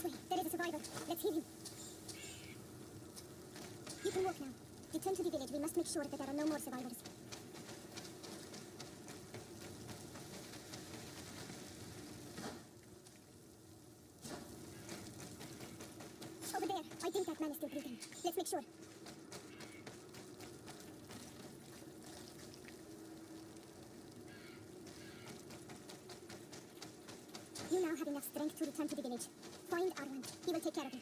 This way. There is a survivor. Let's heal him. You can walk now. Return to the village. We must make sure that there are no more survivors. Over there. I think that man is still breathing. Let's make sure. You now have enough strength to return to the village. Find Arwen. He will take care of you.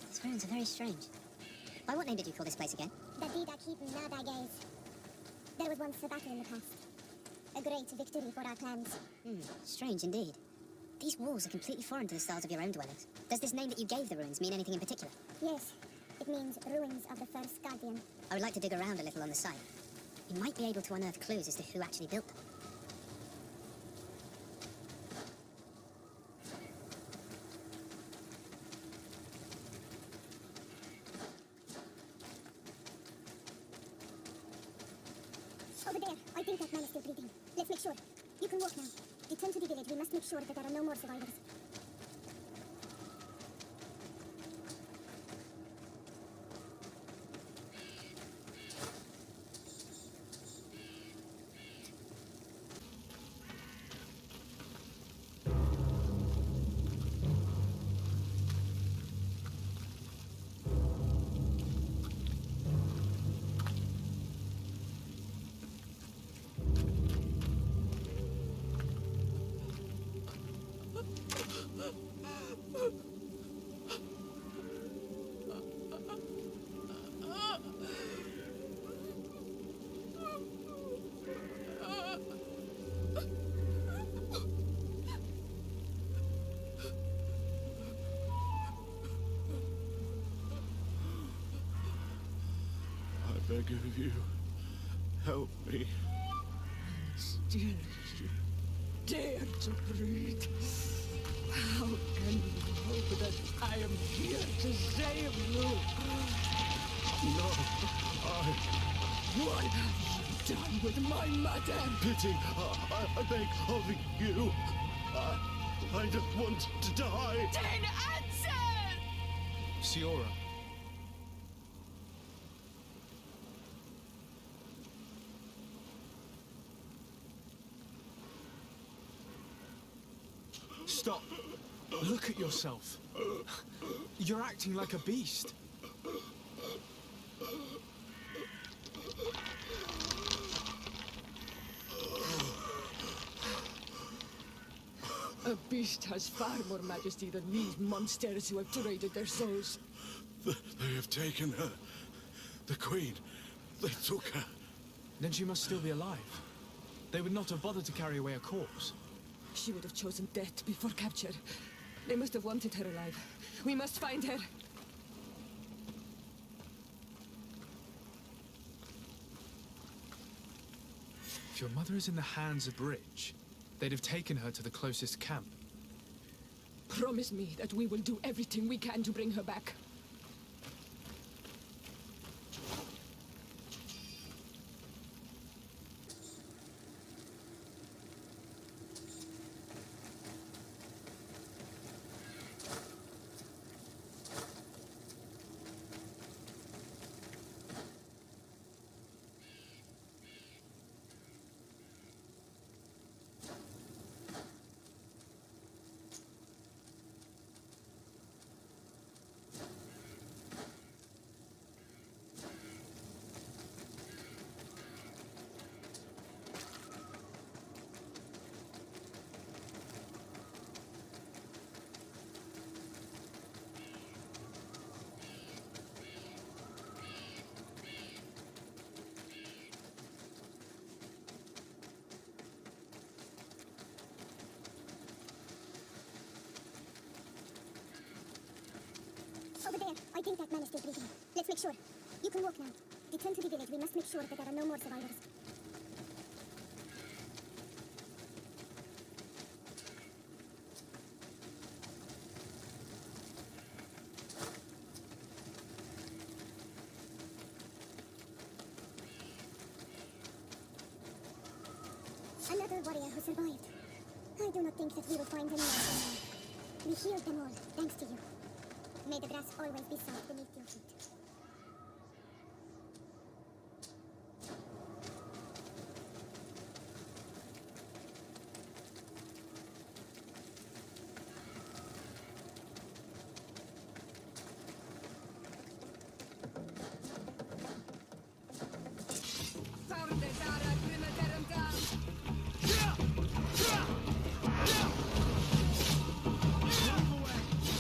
These ruins are very strange. By what name did you call this place again? The Dida keep nada gaze. There was once a battle in the past. A great victory for our clans. Strange indeed. These walls are completely foreign to the styles of your own dwellings. Does this name that you gave the ruins mean anything in particular? Yes. It means ruins of the first guardian. I would like to dig around a little on the site. You might be able to unearth clues as to who actually built them. Over there. I think that man is still breathing. Let's make sure. You can walk now. Return to the village. We must make sure that there are no more survivors. I beg of you, help me. Still you dare to breathe. How can you hope that I am here to save you? No, What have you done with my mother? pity, I beg of you. I don't want to die. Then answer! Siora. Stop. Look at yourself. You're acting like a beast. A beast has far more majesty than these monsters who have traded their souls. They have taken her. The Queen. They took her. Then she must still be alive. They would not have bothered to carry away a corpse. She would have chosen death before capture. They must have wanted her alive. We must find her. If your mother is in the hands of Bridge, they'd have taken her to the closest camp. Promise me that we will do everything we can to bring her back. Over there. I think that man is still breathing. Let's make sure. You can walk now. Return to the village. We must make sure that there are no more survivors. Another warrior who survived. I do not think that we will find anyone anymore. We healed them all, thanks to you. May the grass always be soft beneath your feet.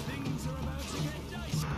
Things are about to get dicey.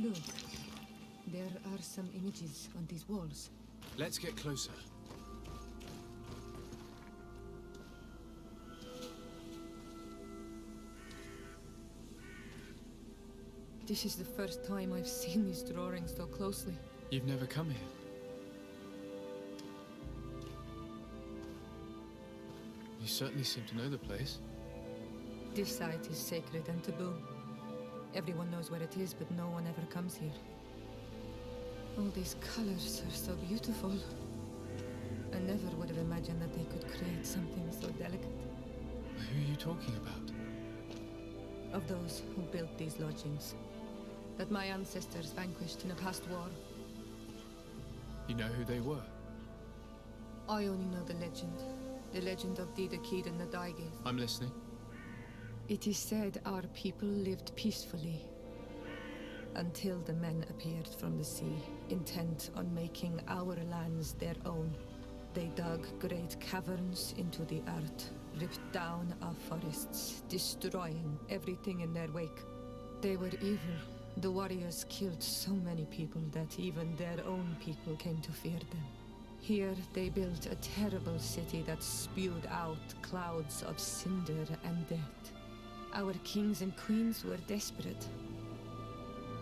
Look, there are some images on these walls. Let's get closer. This is the first time I've seen these drawings so closely. You've never come here. You certainly seem to know the place. This site is sacred and taboo. Everyone knows where it is, but no one ever comes here. All these colors are so beautiful. I never would have imagined that they could create something so delicate. Who are you talking about? Of those who built these lodgings, that my ancestors vanquished in a past war. You know who they were? I only know the legend of Dida Kid and the Daigis. I'm listening. It is said our people lived peacefully until the men appeared from the sea, intent on making our lands their own. They dug great caverns into the earth, ripped down our forests, destroying everything in their wake. They were evil. The warriors killed so many people that even their own people came to fear them. Here they built a terrible city that spewed out clouds of cinder and death. Our kings and queens were desperate.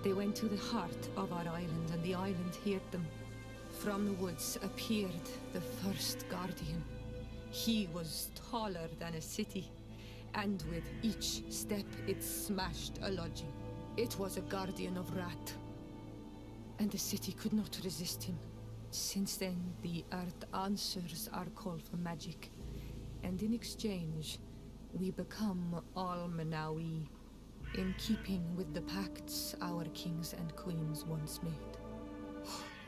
They went to the heart of our island, and the island heard them. From the woods appeared the first guardian. He was taller than a city, and with each step it smashed a lodging. It was a guardian of Rat, and the city could not resist him. Since then, the earth answers our call for magic, and in exchange, we become Almanawi, in keeping with the pacts our kings and queens once made.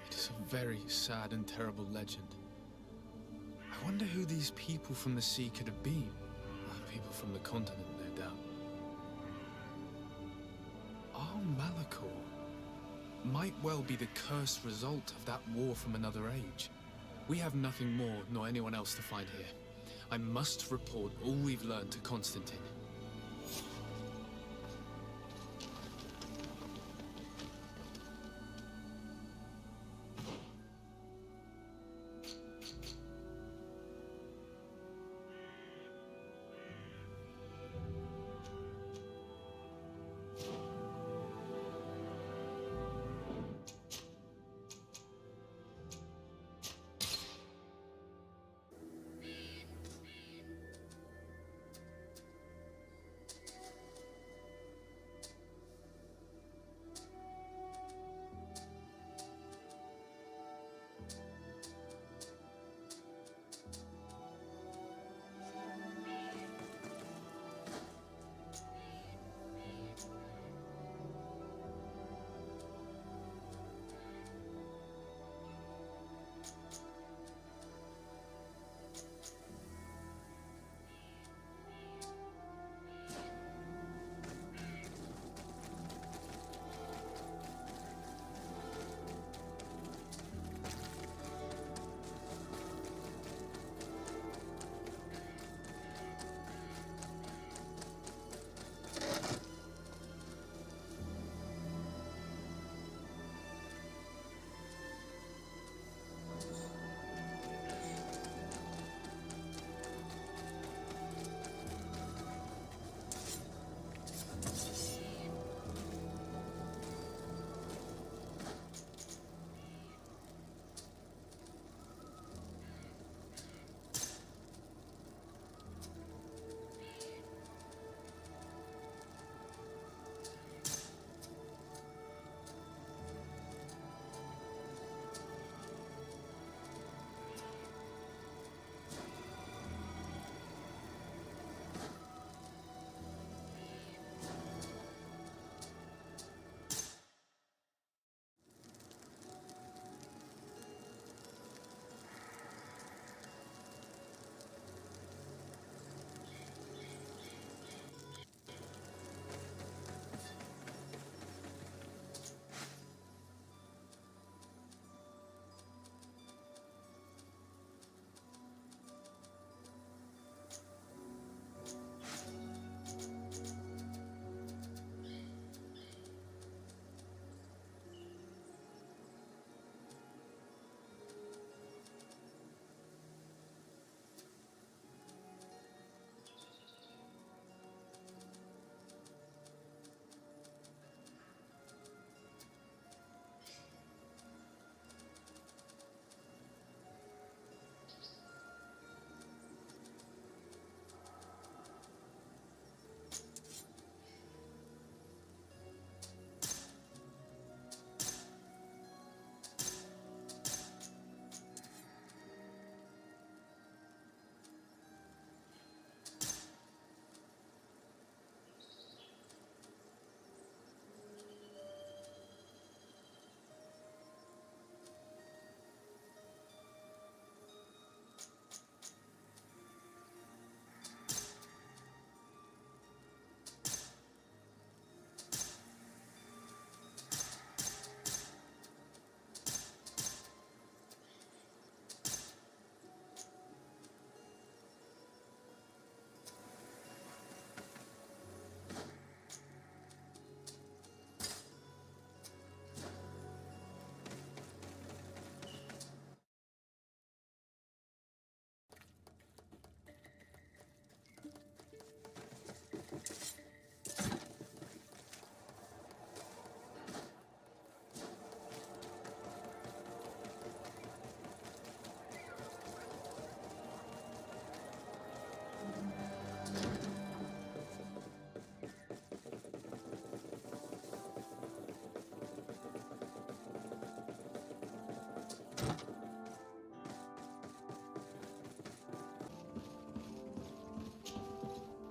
It is a very sad and terrible legend. I wonder who these people from the sea could have been. People from the continent, no doubt. Our Malachor might well be the cursed result of that war from another age. We have nothing more nor anyone else to find here. I must report all we've learned to Constantine.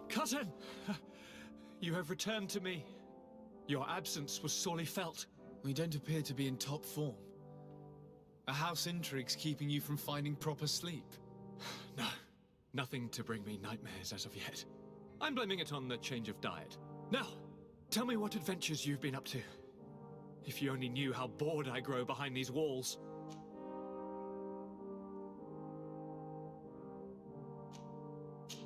Cousin! You have returned to me. Your absence was sorely felt. We don't appear to be in top form. A house intrigue's keeping you from finding proper sleep. No, nothing to bring me nightmares as of yet. I'm blaming it on the change of diet. Now, tell me what adventures you've been up to. If you only knew how bored I grow behind these walls.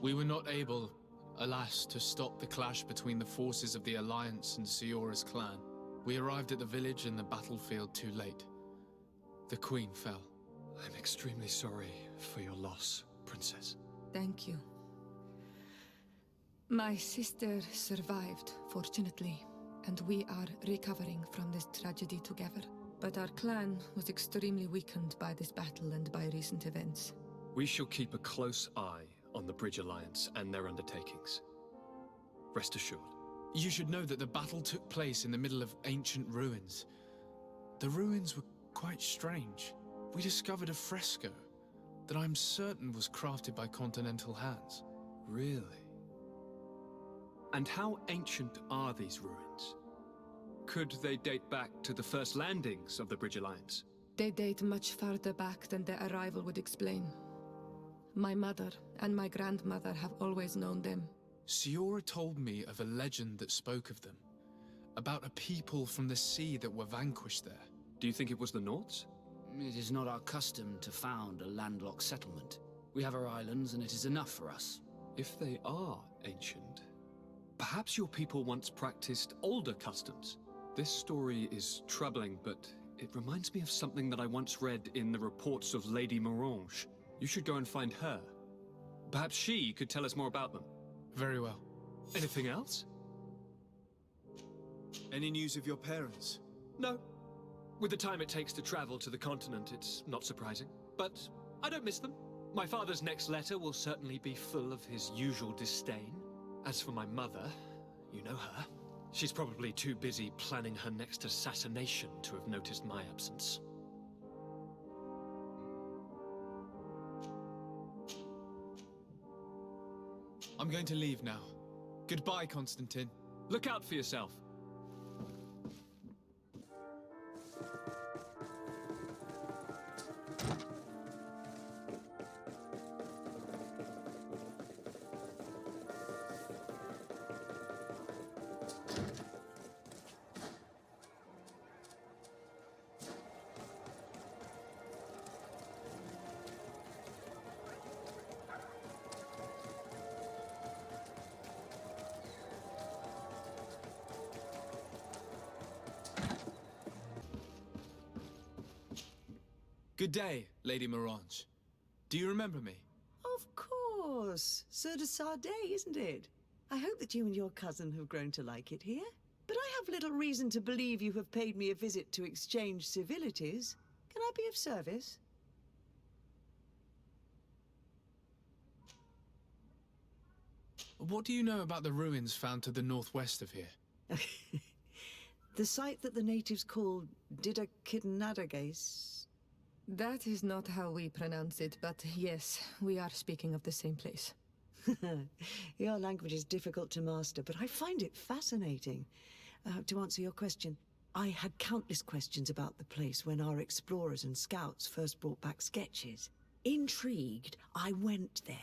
We were not able, alas, to stop the clash between the forces of the Alliance and Siora's clan. We arrived at the village and the battlefield too late. The Queen fell. I'm extremely sorry for your loss, Princess. Thank you. My sister survived, fortunately, and we are recovering from this tragedy together. But our clan was extremely weakened by this battle and by recent events. We shall keep a close eye on the Bridge Alliance and their undertakings. Rest assured. You should know that the battle took place in the middle of ancient ruins. The ruins were quite strange. We discovered a fresco that I'm certain was crafted by continental hands. Really? And how ancient are these ruins? Could they date back to the first landings of the Bridge Alliance? They date much farther back than their arrival would explain. My mother and my grandmother have always known them. Siora told me of a legend that spoke of them, about a people from the sea that were vanquished there. Do you think it was the Nords? It is not our custom to found a landlocked settlement. We have our islands, and it is enough for us. If they are ancient, perhaps your people once practiced older customs. This story is troubling, but it reminds me of something that I once read in the reports of Lady Morange. You should go and find her. Perhaps she could tell us more about them. Very well. Anything else? Any news of your parents? No. With the time it takes to travel to the continent, it's not surprising. But I don't miss them. My father's next letter will certainly be full of his usual disdain. As for my mother, you know her. She's probably too busy planning her next assassination to have noticed my absence. I'm going to leave now. Goodbye, Constantine. Look out for yourself. Good day, Lady Morange. Do you remember me? Of course. Sur de Sade, isn't it? I hope that you and your cousin have grown to like it here. But I have little reason to believe you have paid me a visit to exchange civilities. Can I be of service? What do you know about the ruins found to the northwest of here? The site that the natives call Didakidnadagase. That is not how we pronounce it, but yes, we are speaking of the same place. Your language is difficult to master, but I find it fascinating. To answer your question, I had countless questions about the place when our explorers and scouts first brought back sketches. Intrigued, I went there.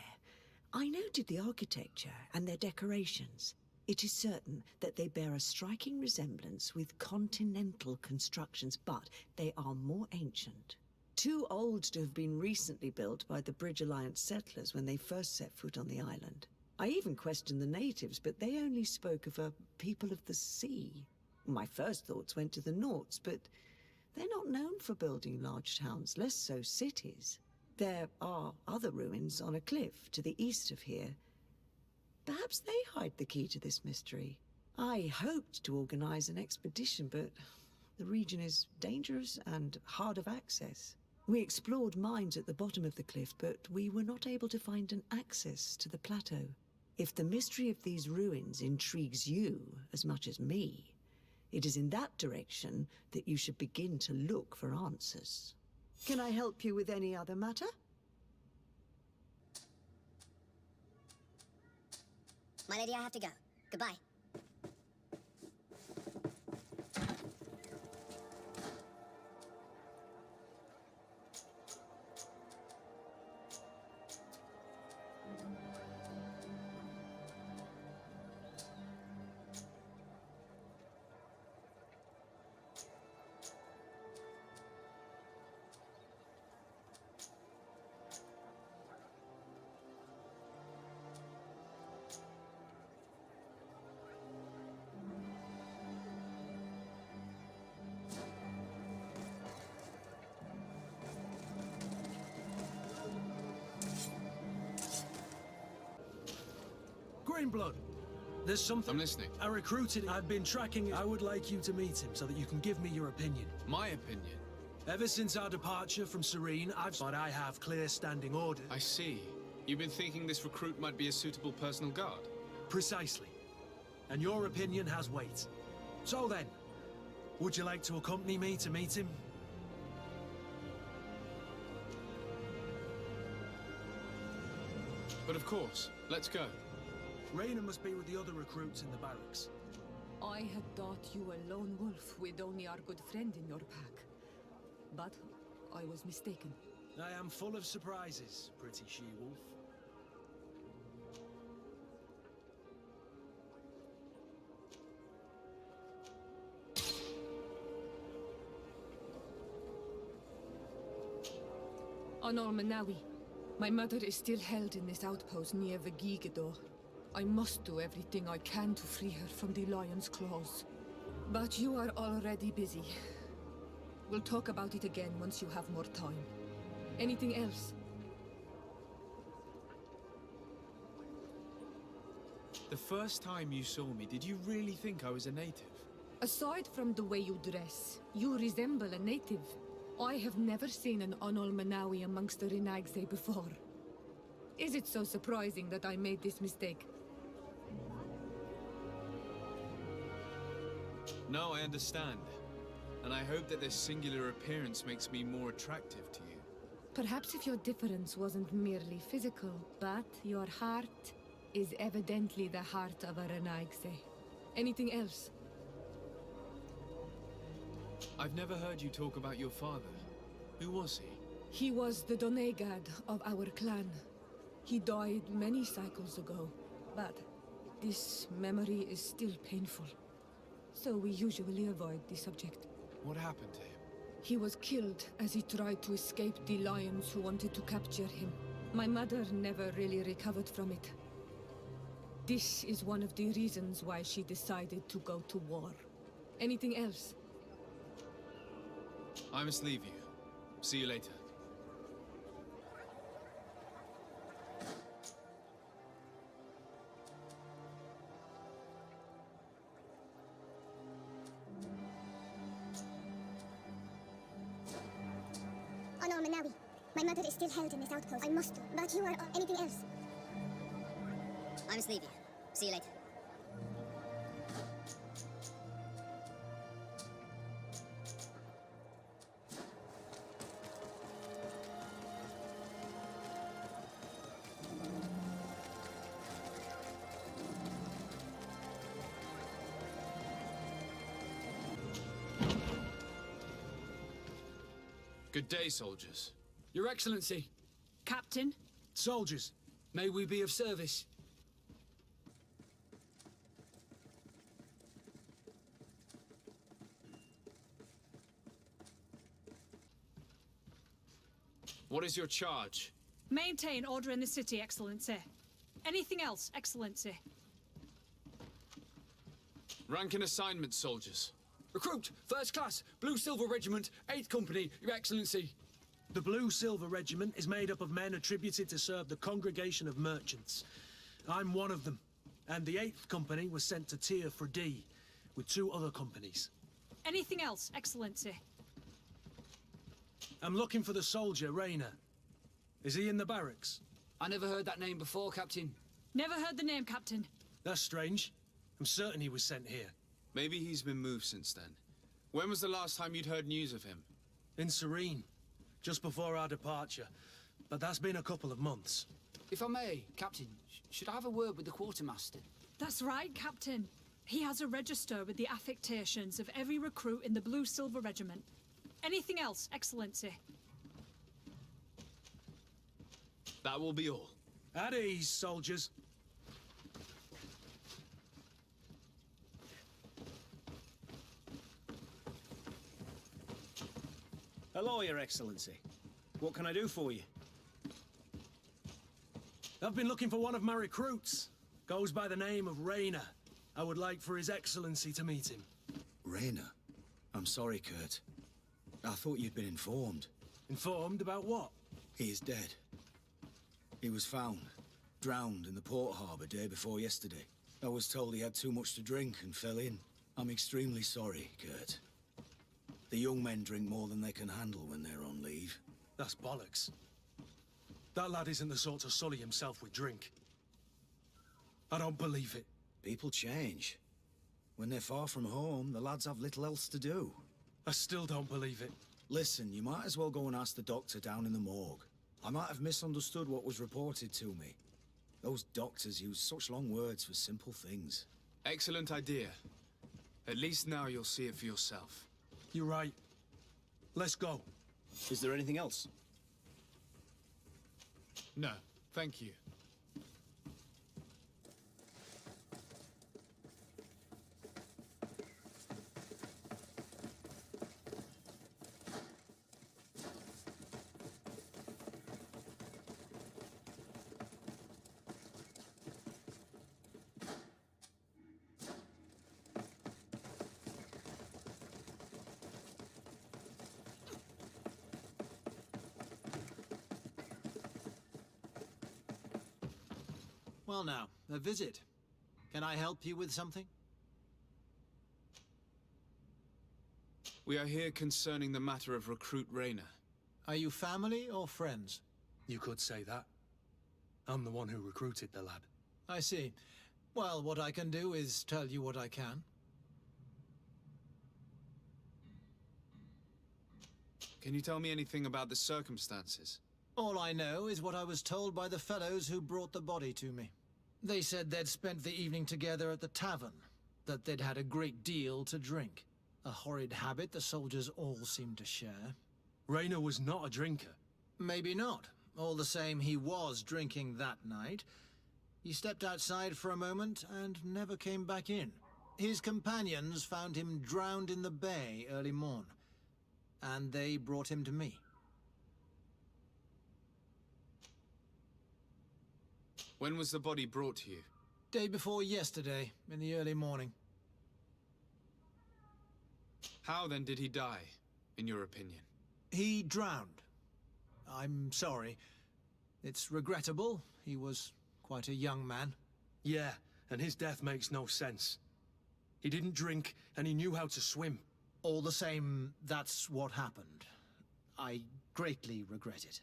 I noted the architecture and their decorations. It is certain that they bear a striking resemblance with continental constructions, but they are more ancient. Too old to have been recently built by the Bridge Alliance settlers when they first set foot on the island. I even questioned the natives, but they only spoke of a people of the sea. My first thoughts went to the Nords, but they're not known for building large towns, less so cities. There are other ruins on a cliff to the east of here. Perhaps they hide the key to this mystery. I hoped to organize an expedition, but the region is dangerous and hard of access. We explored mines at the bottom of the cliff, but we were not able to find an access to the plateau. If the mystery of these ruins intrigues you as much as me, it is in that direction that you should begin to look for answers. Can I help you with any other matter? My lady, I have to go. Goodbye. Greenblood, there's something... I'm listening. I recruited... I've been tracking... I would like you to meet him so that you can give me your opinion. My opinion? Ever since our departure from Serene, But I have clear standing orders. I see. You've been thinking this recruit might be a suitable personal guard? Precisely. And your opinion has weight. So then, would you like to accompany me to meet him? But of course. Let's go. Raina must be with the other recruits in the barracks. I had thought you a lone wolf with only our good friend in your pack. But I was mistaken. I am full of surprises, pretty she-wolf. Honor Manawi. My mother is still held in this outpost near Vegigado. I must do everything I can to free her from the lion's claws. But you are already busy. We'll talk about it again once you have more time. Anything else? The first time you saw me, did you really think I was a native? Aside from the way you dress, you resemble a native. I have never seen an Onol Manawi amongst the Renaigse before. Is it so surprising that I made this mistake? No, I understand. And I hope that this singular appearance makes me more attractive to you. Perhaps if your difference wasn't merely physical, but your heart is evidently the heart of a Renaigse. Anything else? I've never heard you talk about your father. Who was he? He was the Donegad of our clan. He died many cycles ago, but this memory is still painful. So we usually avoid the subject. What happened to him? He was killed as he tried to escape the lions who wanted to capture him. My mother never really recovered from it. This is one of the reasons why she decided to go to war. Anything else? I must leave you. See you later. Honor Manawi. My mother is still held in this outpost. I must do. But you are... anything else? I must leave you. See you later. Good day, soldiers. Your Excellency. Captain? Soldiers, May we be of service? What is your charge? Maintain order in the city, Excellency. Anything else, Excellency? Rank and assignment, soldiers. Recruit, first class, Blue Silver Regiment, 8th Company, Your Excellency. the Blue Silver Regiment is made up of men attributed to serve the Congregation of Merchants. I'm one of them, and the 8th Company was sent to Tier for D, with 2 other companies. Anything else, Excellency? I'm looking for the soldier, Raina. Is he in the barracks? I never heard that name before, Captain. Never heard the name, Captain. That's strange. I'm certain he was sent here. Maybe he's been moved since then. When was the last time you'd heard news of him? In Serene, just before our departure. But that's been a couple of months. If I may, Captain, should I have a word with the quartermaster? That's right, Captain. He has a register with the affectations of every recruit in the Blue-Silver Regiment. Anything else, Excellency? That will be all. At ease, soldiers. Hello, Your Excellency. What can I do for you? I've been looking for one of my recruits. Goes by the name of Rayner. I would like for His Excellency to meet him. Rayner? I'm sorry, Kurt. I thought you'd been informed. Informed about what? He is dead. He was found, drowned in the port harbour day before yesterday. I was told he had too much to drink and fell in. I'm extremely sorry, Kurt. The young men drink more than they can handle when they're on leave. That's bollocks. That lad isn't the sort to sully himself with drink. I don't believe it. People change. When they're far from home, the lads have little else to do. I still don't believe it. Listen, you might as well go and ask the doctor down in the morgue. I might have misunderstood what was reported to me. Those doctors use such long words for simple things. Excellent idea. At least now you'll see it for yourself. You're right. Let's go. Is there anything else? No, thank you. Well now, a visit. Can I help you with something? We are here concerning the matter of recruit Rayner. Are you family or friends? You could say that. I'm the one who recruited the lad. I see. Well, what I can do is tell you what I can. Can you tell me anything about the circumstances? All I know is what I was told by the fellows who brought the body to me. They said they'd spent the evening together at the tavern, that they'd had a great deal to drink. A horrid habit the soldiers all seemed to share. Rayner was not a drinker. Maybe not. All the same, he was drinking that night. He stepped outside for a moment and never came back in. His companions found him drowned in the bay early morn, and they brought him to me. When was the body brought to you? Day before yesterday, in the early morning. How then did he die, in your opinion? He drowned. I'm sorry. It's regrettable. He was quite a young man. Yeah, and his death makes no sense. He didn't drink, and he knew how to swim. All the same, that's what happened. I greatly regret it.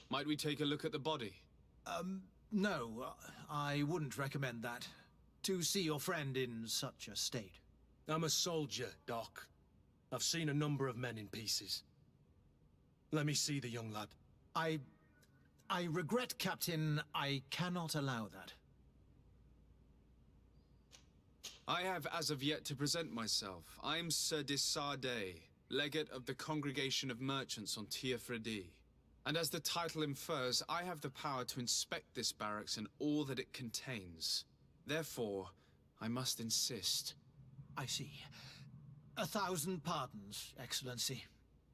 Might we take a look at the body? No, I wouldn't recommend that. To see your friend in such a state. I'm a soldier, Doc. I've seen a number of men in pieces. Let me see the young lad. I regret, Captain, I cannot allow that. I have as of yet to present myself. I'm Sir Desardet, legate of the Congregation of Merchants on Tir Fredi. And as the title infers, I have the power to inspect this barracks and all that it contains. Therefore, I must insist. I see. 1,000 pardons, Excellency.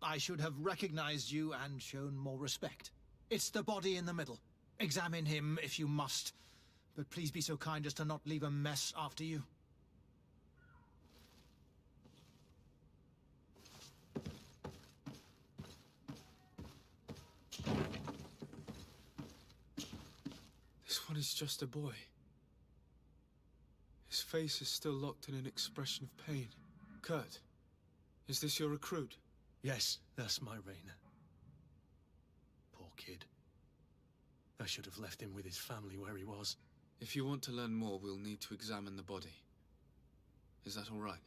I should have recognized you and shown more respect. It's the body in the middle. Examine him if you must, but please be so kind as to not leave a mess after you. This one is just a boy. His face is still locked in an expression of pain. Kurt, is this your recruit? Yes, that's my Rayner. Poor kid. I should have left him with his family where he was. If you want to learn more, we'll need to examine the body. Is that all right?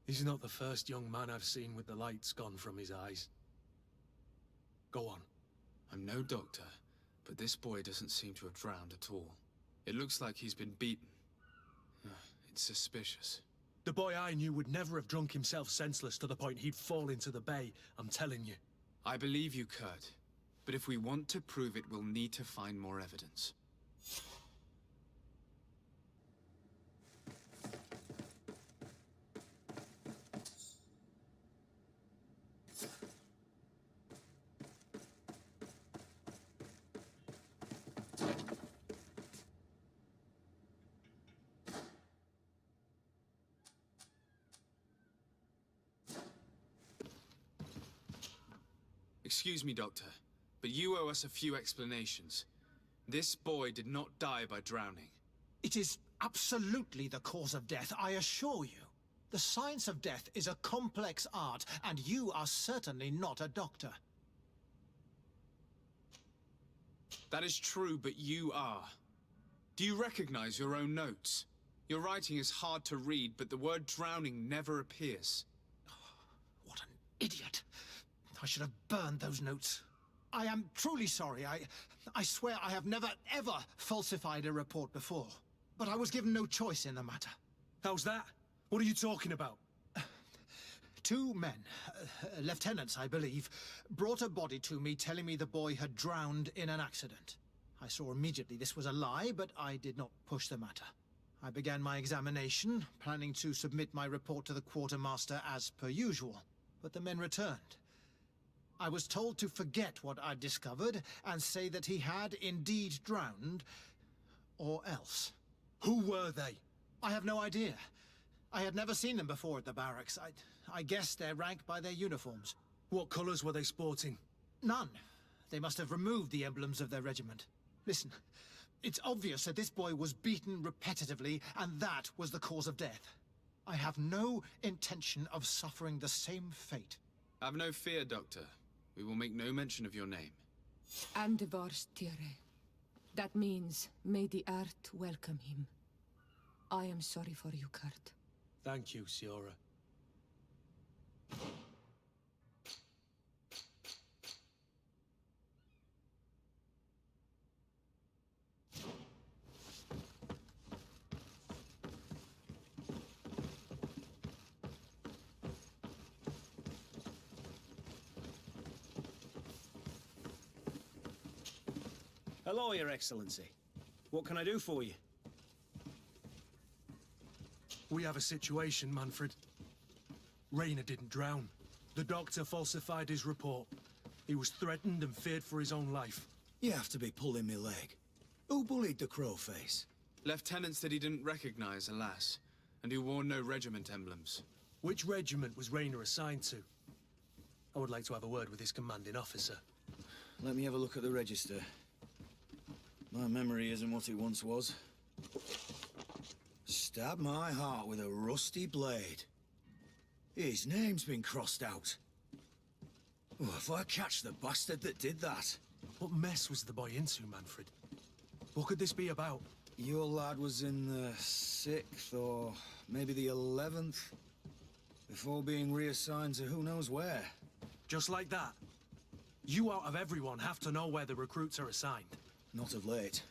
He's not the first young man I've seen with the lights gone from his eyes. Go on. I'm no doctor, but this boy doesn't seem to have drowned at all. It looks like he's been beaten. It's suspicious. The boy I knew would never have drunk himself senseless to the point he'd fall into the bay, I'm telling you. I believe you, Kurt. But if we want to prove it, we'll need to find more evidence. Excuse me, Doctor, but you owe us a few explanations. This boy did not die by drowning. It is absolutely the cause of death, I assure you. The science of death is a complex art, and you are certainly not a doctor. That is true, but you are. Do you recognize your own notes? Your writing is hard to read, but the word drowning never appears. What an idiot. I should have burned those notes. I am truly sorry. I swear I have never, ever falsified a report before. But I was given no choice in the matter. How's that? What are you talking about? Two men, lieutenants, I believe, brought a body to me telling me the boy had drowned in an accident. I saw immediately this was a lie, but I did not push the matter. I began my examination, planning to submit my report to the quartermaster as per usual. But the men returned. I was told to forget what I'd discovered and say that he had indeed drowned, or else. Who were they? I have no idea. I had never seen them before at the barracks. I guessed their rank by their uniforms. What colors were they sporting? None. They must have removed the emblems of their regiment. Listen, it's obvious that this boy was beaten repetitively, and that was the cause of death. I have no intention of suffering the same fate. Have no fear, Doctor. We will make no mention of your name. Andevars Tire. That means, may the earth welcome him. I am sorry for you, Kurt. Thank you, Siora. Hello, Your Excellency. What can I do for you? We have a situation, Manfred. Rainer didn't drown. The doctor falsified his report. He was threatened and feared for his own life. You have to be pulling me leg. Who bullied the crowface? Lieutenants that he didn't recognize, alas, and who wore no regiment emblems. Which regiment was Rainer assigned to? I would like to have a word with his commanding officer. Let me have a look at the register. My memory isn't what it once was. Stab my heart with a rusty blade. His name's been crossed out. Oh, if I catch the bastard that did that. What mess was the boy into, Manfred? What could this be about? Your lad was in the 6th or maybe the 11th, before being reassigned to who knows where. Just like that? You out of everyone have to know where the recruits are assigned. Not of late.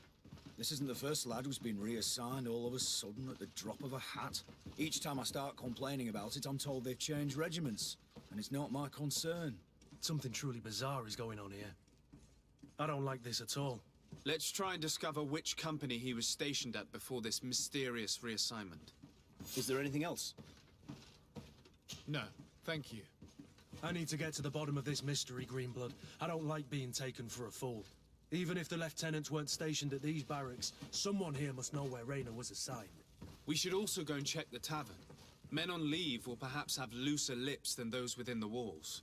This isn't the first lad who's been reassigned all of a sudden at the drop of a hat. Each time I start complaining about it, I'm told they've changed regiments, and it's not my concern. Something truly bizarre is going on here. I don't like this at all. Let's try and discover which company he was stationed at before this mysterious reassignment. Is there anything else? No, thank you. I need to get to the bottom of this mystery, Greenblood. I don't like being taken for a fool. Even if the lieutenants weren't stationed at these barracks, someone here must know where Rainer was assigned. We should also go and check the tavern. Men on leave will perhaps have looser lips than those within the walls.